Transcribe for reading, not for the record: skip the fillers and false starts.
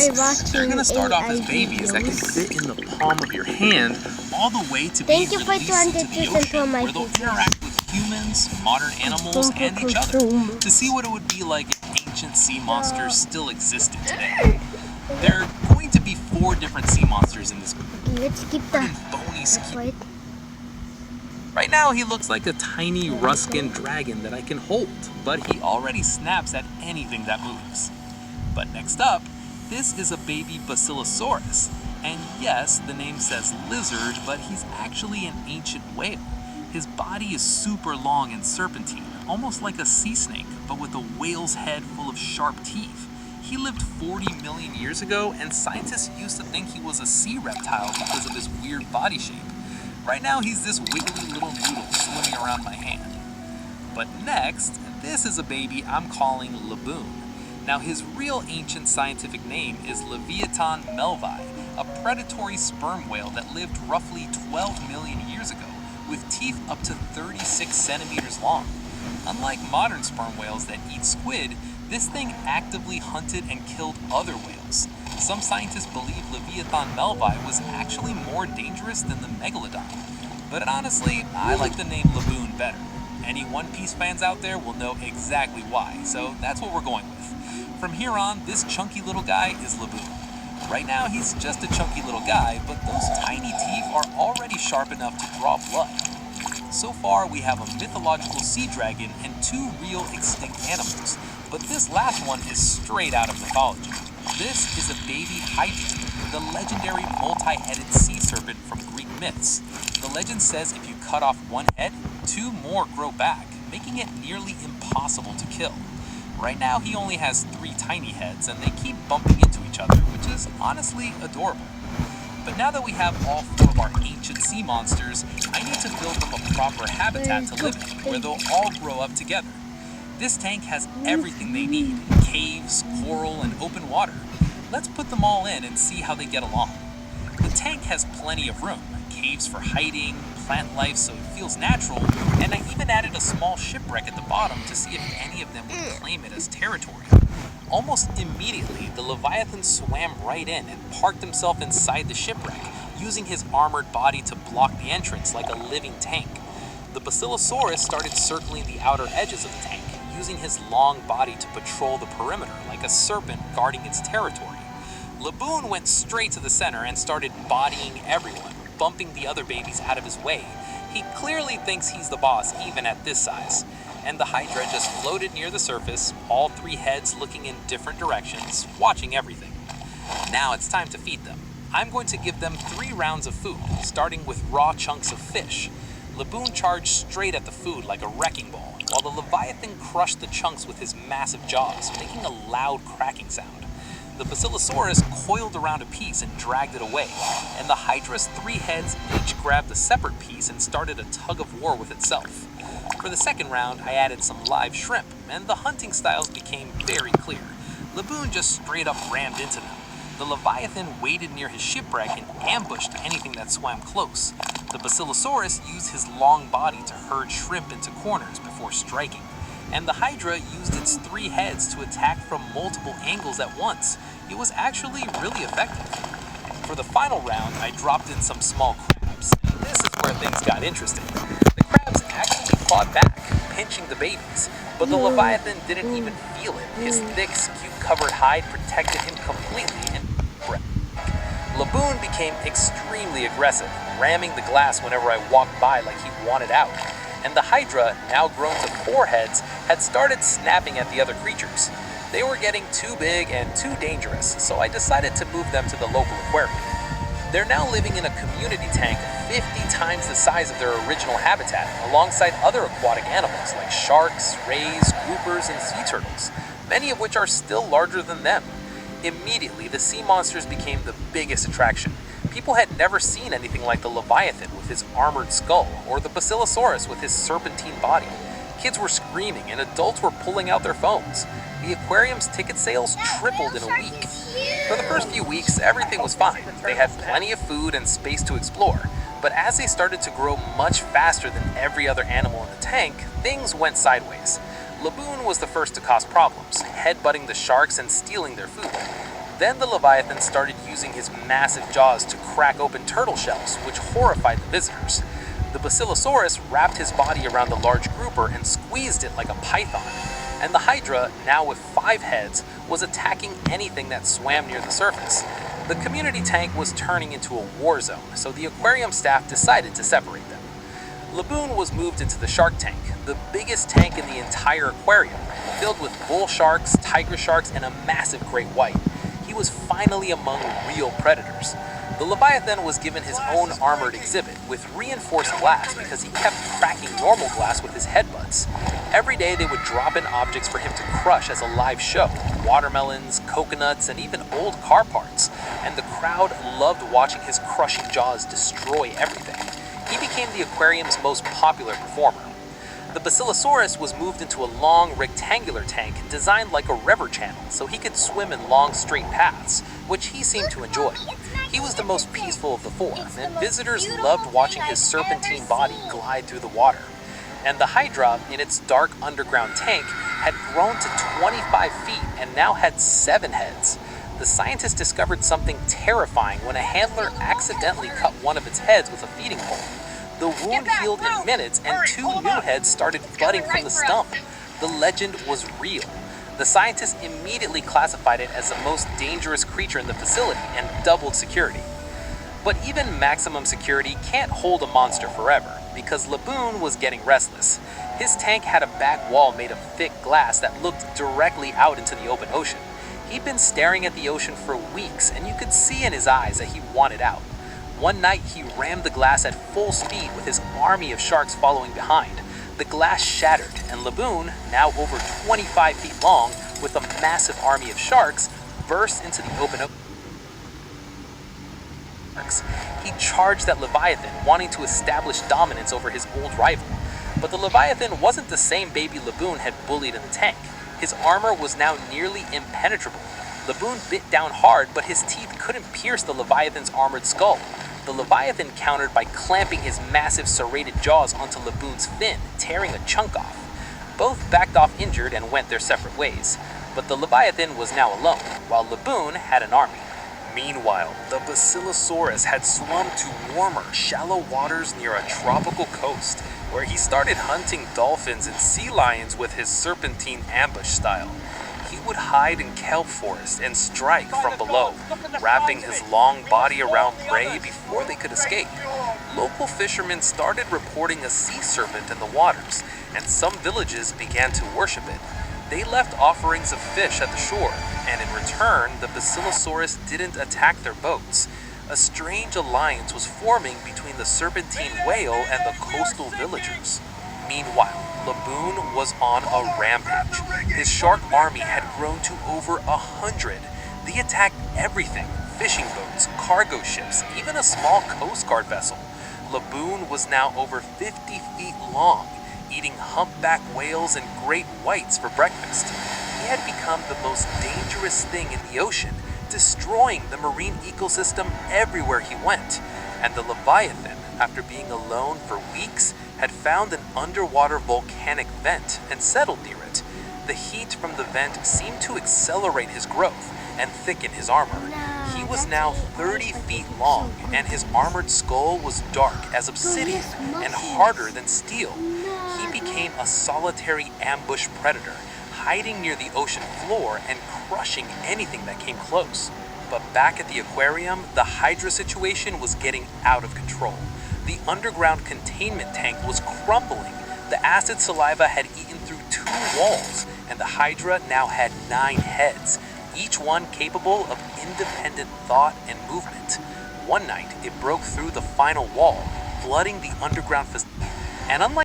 They're gonna start off as babies that can fit in the palm of your hand, all the way to being released into the ocean, where they'll interact with humans, modern animals, and each other to see what it would be like if ancient sea monsters still existed today. There are going to be 4 different sea monsters in this group. Let's keep the Bony skin. right. Right now, he looks like a tiny Ruskin dragon that I can hold, but he already snaps at anything that moves. But next up, this is a baby Basilosaurus. And yes, the name says lizard, but he's actually an ancient whale. His body is super long and serpentine, almost like a sea snake, but with a whale's head full of sharp teeth. He lived 40 million years ago, and scientists used to think he was a sea reptile because of his weird body shape. Right now, he's this wiggly little noodle swimming around my hand. But next, this is a baby I'm calling Laboon. Now, his real ancient scientific name is Leviathan melvii, a predatory sperm whale that lived roughly 12 million years ago, with teeth up to 36 centimeters long. Unlike modern sperm whales that eat squid, this thing actively hunted and killed other whales. Some scientists believe Leviathan melvii was actually more dangerous than the megalodon. But honestly, I like the name Laboon better. Any One Piece fans out there will know exactly why, so that's what we're going with. From here on, this chunky little guy is Laboon. Right now, he's just a chunky little guy, but those tiny teeth are already sharp enough to draw blood. So far, we have a mythological sea dragon and 2 real extinct animals, but this last one is straight out of mythology. This is a baby Hydra, the legendary multi-headed sea serpent from Greek myths. The legend says if you cut off one head, 2 more grow back, making it nearly impossible to kill. Right now, he only has 3 tiny heads, and they keep bumping into each other, which is honestly adorable. But now that we have all 4 of our ancient sea monsters, I need to build them a proper habitat to live in, where they'll all grow up together. This tank has everything they need: caves, coral, and open water. Let's put them all in and see how they get along. The tank has plenty of room, caves for hiding, plant life so it feels natural, and I even added a small shipwreck at the bottom to see if any of them would claim it as territory. Almost immediately, the Leviathan swam right in and parked himself inside the shipwreck, using his armored body to block the entrance like a living tank. The Basilosaurus started circling the outer edges of the tank, using his long body to patrol the perimeter like a serpent guarding its territory. Laboon went straight to the center and started bodying everyone, bumping the other babies out of his way. He clearly thinks he's the boss even at this size. And the Hydra just floated near the surface, all 3 heads looking in different directions, watching everything. Now it's time to feed them. I'm going to give them 3 rounds of food, starting with raw chunks of fish. Laboon charged straight at the food like a wrecking ball, while the Leviathan crushed the chunks with his massive jaws, making a loud cracking sound. The Basilosaurus coiled around a piece and dragged it away, and the Hydra's 3 heads each grabbed a separate piece and started a tug of war with itself. For the second round, I added some live shrimp, and the hunting styles became very clear. Laboon just straight up rammed into them. The Leviathan waited near his shipwreck and ambushed anything that swam close. The Basilosaurus used his long body to herd shrimp into corners before striking. And the Hydra used its 3 heads to attack from multiple angles at once. It was actually really effective. For the final round, I dropped in some small crabs, and this is where things got interesting. The crabs actually fought back, pinching the babies, but the Leviathan didn't even feel it. His thick, skew-covered hide protected him completely and Laboon became extremely aggressive, ramming the glass whenever I walked by like he wanted out. And the Hydra, now grown to 4 heads, had started snapping at the other creatures. They were getting too big and too dangerous, so I decided to move them to the local aquarium. They're now living in a community tank 50 times the size of their original habitat, alongside other aquatic animals like sharks, rays, groupers, and sea turtles, many of which are still larger than them. Immediately, the sea monsters became the biggest attraction. People had never seen anything like the Leviathan with his armored skull, or the Basilosaurus with his serpentine body. Kids were screaming, and adults were pulling out their phones. The aquarium's ticket sales tripled in a week. For the first few weeks, everything was fine. They had plenty of food and space to explore. But as they started to grow much faster than every other animal in the tank, things went sideways. Laboon was the first to cause problems, headbutting the sharks and stealing their food. Then the Leviathan started using his massive jaws to crack open turtle shells, which horrified the visitors. The Basilosaurus wrapped his body around the large grouper and squeezed it like a python. And the Hydra, now with 5 heads, was attacking anything that swam near the surface. The community tank was turning into a war zone, so the aquarium staff decided to separate them. Laboon was moved into the shark tank, the biggest tank in the entire aquarium, filled with bull sharks, tiger sharks, and a massive great white. He was finally among real predators. The Leviathan was given his own armored exhibit with reinforced glass because he kept cracking normal glass with his headbutts. Every day they would drop in objects for him to crush as a live show, watermelons, coconuts, and even old car parts, and the crowd loved watching his crushing jaws destroy everything. He became the aquarium's most popular performer. The Basilosaurus was moved into a long, rectangular tank designed like a river channel so he could swim in long, straight paths, which he seemed to enjoy. He was the most peaceful of the 4, and visitors loved watching his serpentine body glide through the water. And the Hydra, in its dark underground tank, had grown to 25 feet and now had 7 heads. The scientists discovered something terrifying when a handler accidentally cut one of its heads with a feeding pole. The wound healed in minutes, and 2 new heads started budding from the stump. The legend was real. The scientists immediately classified it as the most dangerous creature in the facility and doubled security. But even maximum security can't hold a monster forever, because Laboon was getting restless. His tank had a back wall made of thick glass that looked directly out into the open ocean. He'd been staring at the ocean for weeks, and you could see in his eyes that he wanted out. One night, he rammed the glass at full speed with his army of sharks following behind. The glass shattered, and Laboon, now over 25 feet long, with a massive army of sharks, burst into the open ocean. He charged at Leviathan, wanting to establish dominance over his old rival. But the Leviathan wasn't the same baby Laboon had bullied in the tank. His armor was now nearly impenetrable. Laboon bit down hard, but his teeth couldn't pierce the Leviathan's armored skull. The Leviathan countered by clamping his massive serrated jaws onto Laboon's fin, tearing a chunk off. Both backed off injured and went their separate ways. But the Leviathan was now alone, while Laboon had an army. Meanwhile, the Basilosaurus had swum to warmer, shallow waters near a tropical coast, where he started hunting dolphins and sea lions with his serpentine ambush style. He would hide in kelp forest and strike from below, wrapping his long body around prey before they could escape. Local fishermen started reporting a sea serpent in the waters, and some villages began to worship it. They left offerings of fish at the shore, and in return, the Basilosaurus didn't attack their boats. A strange alliance was forming between the serpentine whale and the coastal villagers. Meanwhile, Laboon was on a rampage. His shark army had grown to over 100. They attacked everything: fishing boats, cargo ships, even a small Coast Guard vessel. Laboon was now over 50 feet long, eating humpback whales and great whites for breakfast. He had become the most dangerous thing in the ocean, destroying the marine ecosystem everywhere he went. And the Leviathan, after being alone for weeks, had found an underwater volcanic vent and settled near it. The heat from the vent seemed to accelerate his growth and thicken his armor. He was now 30 feet long, and his armored skull was dark as obsidian and harder than steel. He became a solitary ambush predator, hiding near the ocean floor and crushing anything that came close. But back at the aquarium, the Hydra situation was getting out of control. The underground containment tank was crumbling. The acid saliva had eaten through 2 walls, and the Hydra now had 9 heads, each one capable of independent thought and movement. One night, it broke through the final wall, flooding the underground facility. And unlike